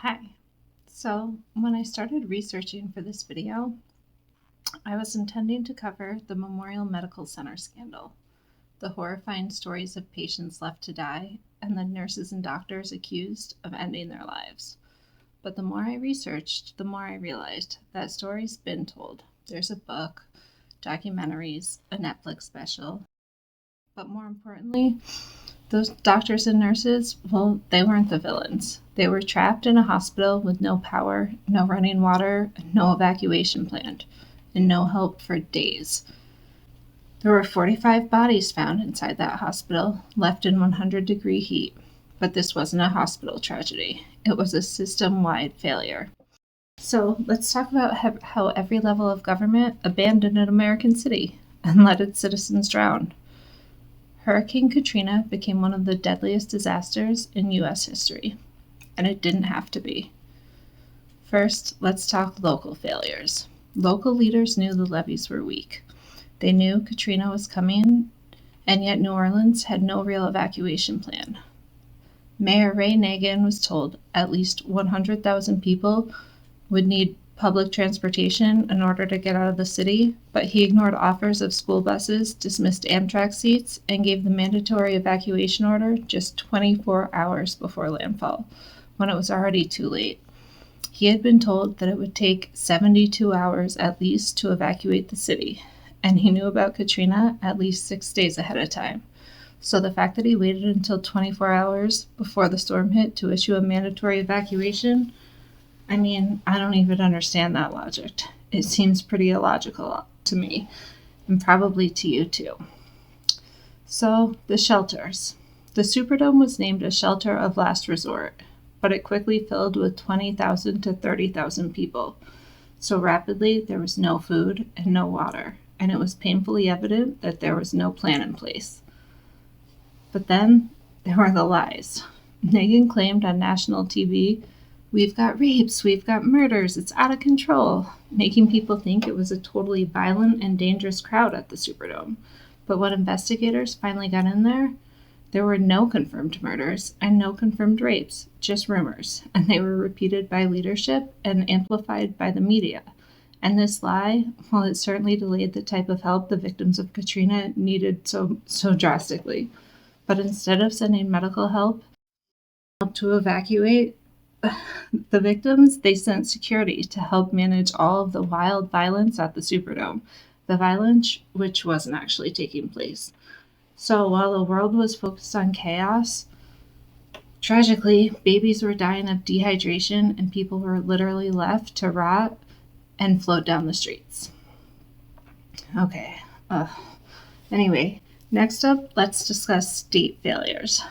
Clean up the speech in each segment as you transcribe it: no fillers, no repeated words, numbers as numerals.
Hi. So, when I started researching for this video, I was intending to cover the Memorial Medical Center scandal, the horrifying stories of patients left to die, and the nurses and doctors accused of ending their lives. But the more I researched, the more I realized that story's been told. There's a book, documentaries, a Netflix special, but more importantly, those doctors and nurses, well, they weren't the villains. They were trapped in a hospital with no power, no running water, no evacuation plan, and no help for days. There were 45 bodies found inside that hospital, left in 100-degree heat. But this wasn't a hospital tragedy. It was a system-wide failure. So let's talk about how every level of government abandoned an American city and let its citizens drown. Hurricane Katrina became one of the deadliest disasters in U.S. history, and it didn't have to be. First, let's talk local failures. Local leaders knew the levees were weak. They knew Katrina was coming, and yet New Orleans had no real evacuation plan. Mayor Ray Nagin was told at least 100,000 people would need public transportation in order to get out of the city, but he ignored offers of school buses, dismissed Amtrak seats, and gave the mandatory evacuation order just 24 hours before landfall, when it was already too late. He had been told that it would take 72 hours at least to evacuate the city, and he knew about Katrina at least 6 days ahead of time. So the fact that he waited until 24 hours before the storm hit to issue a mandatory evacuation, I don't even understand that logic. It seems pretty illogical to me, and probably to you too. So, the shelters. The Superdome was named a shelter of last resort, but it quickly filled with 20,000 to 30,000 people. So rapidly, there was no food and no water, and it was painfully evident that there was no plan in place. But then, there were the lies. Nagin claimed on national TV, "We've got rapes, we've got murders, it's out of control," making people think it was a totally violent and dangerous crowd at the Superdome. But when investigators finally got in there were no confirmed murders and no confirmed rapes, just rumors, and they were repeated by leadership and amplified by the media. And this lie, well, it certainly delayed the type of help the victims of Katrina needed so drastically. But instead of sending medical help to evacuate the victims, they sent security to help manage all of the wild violence at the Superdome, the violence which wasn't actually taking place. So while the world was focused on chaos, tragically, babies were dying of dehydration and people were literally left to rot and float down the streets. Okay. Anyway, next up, let's discuss state failures.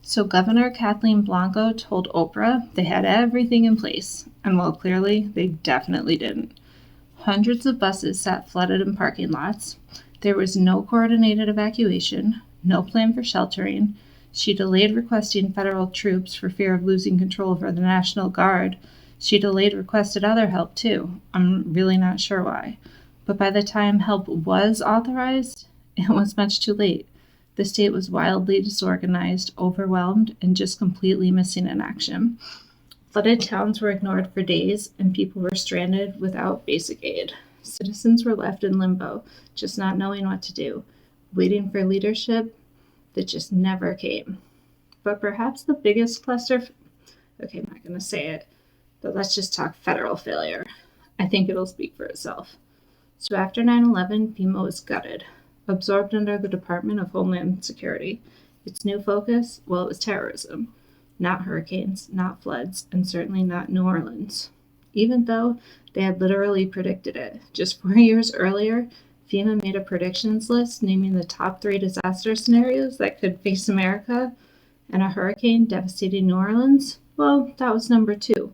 So Governor Kathleen Blanco told Oprah they had everything in place, and well, clearly, they definitely didn't. Hundreds of buses sat flooded in parking lots. There was no coordinated evacuation, no plan for sheltering. She delayed requesting federal troops for fear of losing control over the National Guard. She delayed requested other help, too. I'm really not sure why. But by the time help was authorized, it was much too late. The state was wildly disorganized, overwhelmed, and just completely missing in action. Flooded towns were ignored for days, and people were stranded without basic aid. Citizens were left in limbo, just not knowing what to do, waiting for leadership that just never came. But perhaps the biggest okay, I'm not going to say it, but let's just talk federal failure. I think it'll speak for itself. So after 9/11, FEMA was gutted, absorbed under the Department of Homeland Security. Its new focus, well, it was terrorism. Not hurricanes, not floods, and certainly not New Orleans. Even though they had literally predicted it. Just 4 years earlier, FEMA made a predictions list naming the top 3 disaster scenarios that could face America, and a hurricane devastating New Orleans, well, that was number 2.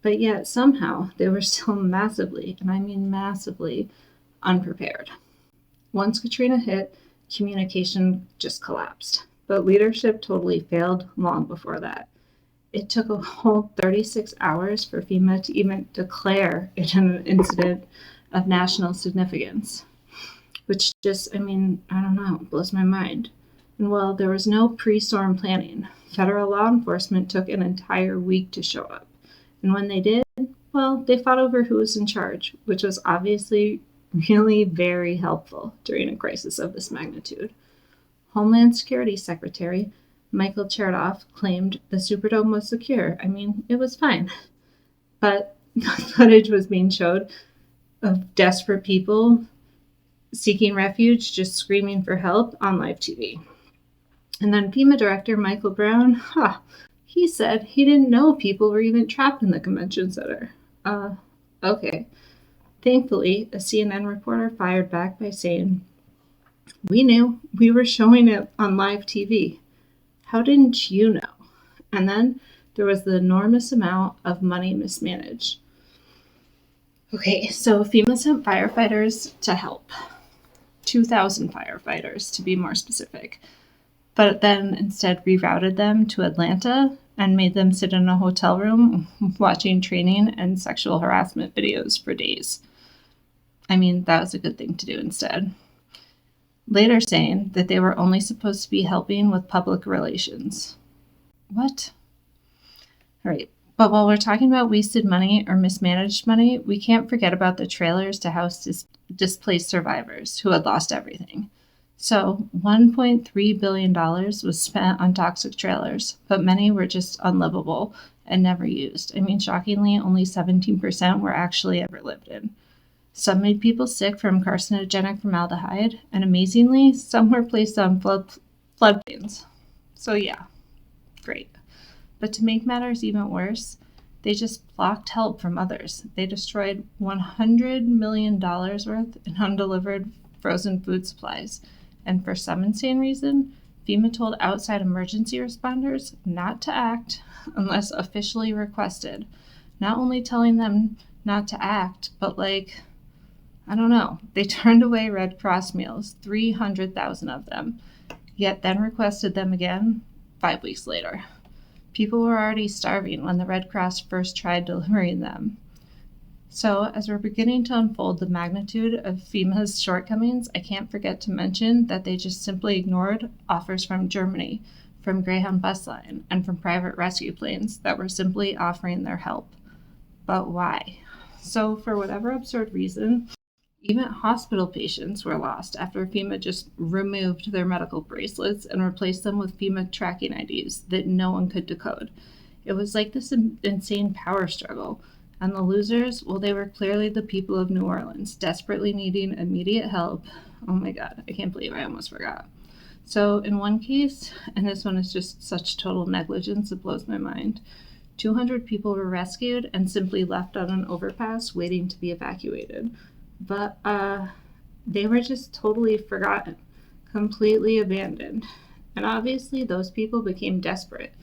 But yet, somehow, they were still massively, and I mean massively, unprepared. Once Katrina hit, communication just collapsed. But leadership totally failed long before that. It took a whole 36 hours for FEMA to even declare it an incident of national significance, which just, I don't know, blows my mind. And while there was no pre-storm planning, federal law enforcement took an entire week to show up. And when they did, well, they fought over who was in charge, which was obviously really very helpful during a crisis of this magnitude. Homeland Security Secretary Michael Chertoff claimed the Superdome was secure. I mean, it was fine. But footage was being showed of desperate people seeking refuge, just screaming for help on live TV. And then FEMA director Michael Brown, he said he didn't know people were even trapped in the convention center. Okay. Thankfully, a CNN reporter fired back by saying, "We knew. We were showing it on live TV. How didn't you know?" And then there was the enormous amount of money mismanaged. Okay, so FEMA sent firefighters to help. 2,000 firefighters, to be more specific. But then instead rerouted them to Atlanta and made them sit in a hotel room watching training and sexual harassment videos for days. I mean, that was a good thing to do instead. Later saying that they were only supposed to be helping with public relations. What? All right. But while we're talking about wasted money or mismanaged money, we can't forget about the trailers to house displaced survivors who had lost everything. So $1.3 billion was spent on toxic trailers, but many were just unlivable and never used. I mean, shockingly, only 17% were actually ever lived in. Some made people sick from carcinogenic formaldehyde, and amazingly, some were placed on floodplains. So yeah, great. But to make matters even worse, they just blocked help from others. They destroyed $100 million worth in undelivered frozen food supplies. And for some insane reason, FEMA told outside emergency responders not to act unless officially requested. Not only telling them not to act, but I don't know, they turned away Red Cross meals, 300,000 of them, yet then requested them again 5 weeks later. People were already starving when the Red Cross first tried delivering them. So, as we're beginning to unfold the magnitude of FEMA's shortcomings, I can't forget to mention that they just simply ignored offers from Germany, from Greyhound Bus Line, and from private rescue planes that were simply offering their help. But why? So, for whatever absurd reason, even hospital patients were lost after FEMA just removed their medical bracelets and replaced them with FEMA tracking IDs that no one could decode. It was like this insane power struggle. And the losers, well, they were clearly the people of New Orleans, desperately needing immediate help. Oh my God, I can't believe I almost forgot. So in one case, and this one is just such total negligence, it blows my mind, 200 people were rescued and simply left on an overpass waiting to be evacuated. But they were just totally forgotten, completely abandoned. And obviously those people became desperate,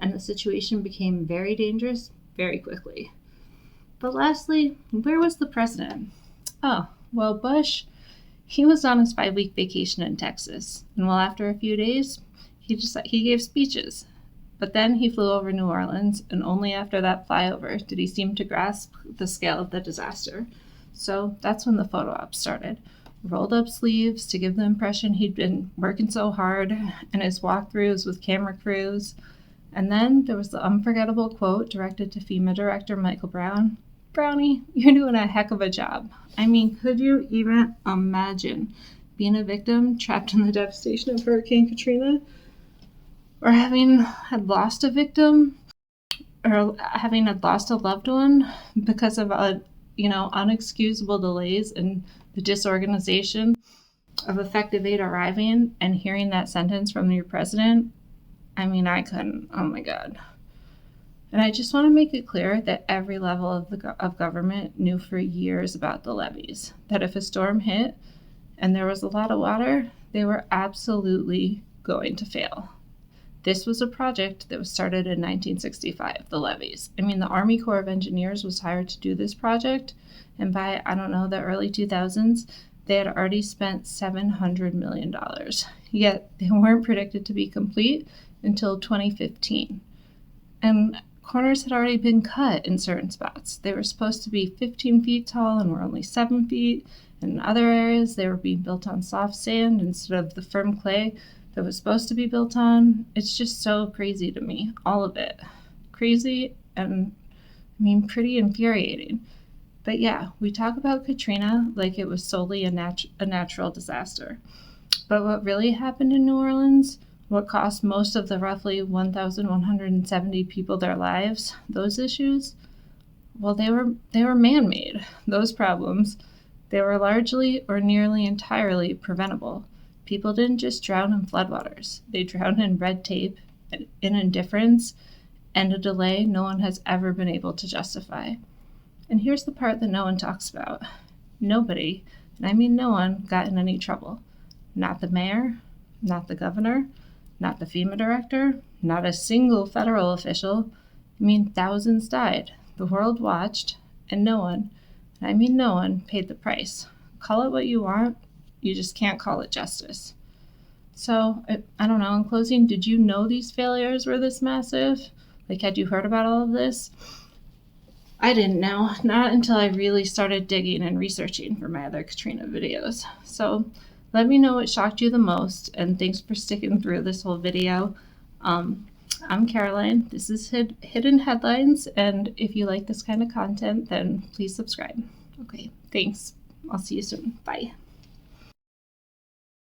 and the situation became very dangerous very quickly. But lastly, where was the president? Oh, well, Bush, he was on his 5-week vacation in Texas. And well, after a few days, he gave speeches. But then he flew over New Orleans, and only after that flyover did he seem to grasp the scale of the disaster. So that's when the photo op started. Rolled up sleeves to give the impression he'd been working so hard, and his walkthroughs with camera crews. And then there was the unforgettable quote directed to FEMA Director Michael Brown. "Brownie, you're doing a heck of a job." I mean, could you even imagine being a victim trapped in the devastation of Hurricane Katrina? Or having had lost a victim? Or having had lost a loved one because of unexcusable delays and the disorganization of effective aid arriving, and hearing that sentence from your president? I mean, I couldn't. Oh my God. And I just want to make it clear that every level of government knew for years about the levees, that if a storm hit and there was a lot of water, they were absolutely going to fail. This was a project that was started in 1965, the levees. I mean, the Army Corps of Engineers was hired to do this project, and by, the early 2000s, they had already spent $700 million. Yet they weren't predicted to be complete until 2015. And corners had already been cut in certain spots. They were supposed to be 15 feet tall and were only 7 feet. In other areas, they were being built on soft sand instead of the firm clay that was supposed to be built on. It's just so crazy to me, all of it. Crazy and, I mean, pretty infuriating. But yeah, we talk about Katrina like it was solely a natural disaster. But what really happened in New Orleans, what cost most of the roughly 1,170 people their lives, those issues, well, they were man-made. Those problems, they were largely or nearly entirely preventable. People didn't just drown in floodwaters. They drowned in red tape, in indifference, and a delay no one has ever been able to justify. And here's the part that no one talks about. Nobody, and I mean no one, got in any trouble. Not the mayor, not the governor, not the FEMA director, not a single federal official. I mean, thousands died. The world watched, and no one, and I mean no one, paid the price. Call it what you want, you just can't call it justice. So, I don't know, in closing, did you know these failures were this massive? Like, had you heard about all of this? I didn't know, not until I really started digging and researching for my other Katrina videos. So let me know what shocked you the most, and thanks for sticking through this whole video. I'm Caroline, this is Hidden Headlines, and if you like this kind of content, then please subscribe. Okay, thanks. I'll see you soon. Bye.